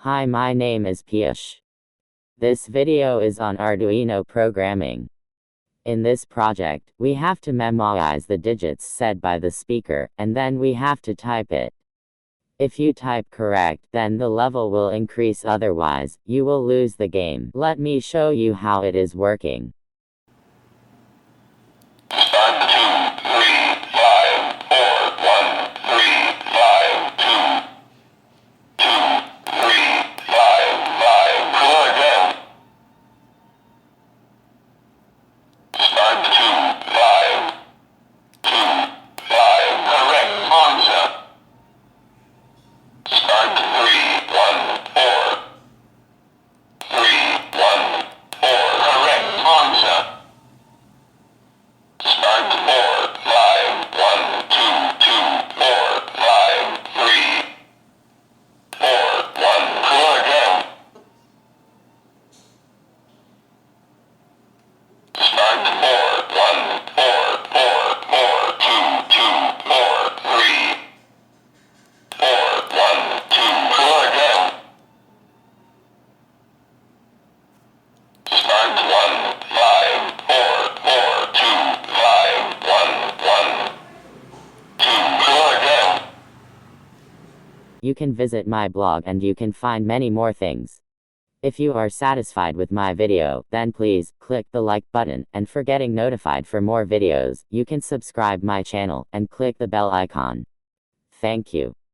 Hi, my name is Piyush. This video is on Arduino programming. In this project, we have to memorize the digits said by the speaker, and then we have to type it. If you type correct, then the level will increase, otherwise, you will lose the game. Let me show you how it is working. Start 2, 3, 5, 4, 1, 3, 5, 2, 2, 3, 5, 5, 4 again. Start 2, 5, 2, 5, correct answer. Start 3, 1, 4, 3, 1, 4, correct answer. Start 4, 5, 1, 2, 2, 4, 5, 3, 4, 1, 4 again. Start 4, 1, 4, 4, 4, 2, 2, 4, 3, 4, 1, 2, 4 again. Start 1, 5, 4, 4, 2, 5, 1, 1, 2, 4 again. You can visit my blog and you can find many more things. If you are satisfied with my video, then please click the like button, and for getting notified for more videos, you can subscribe my channel and click the bell icon. Thank you.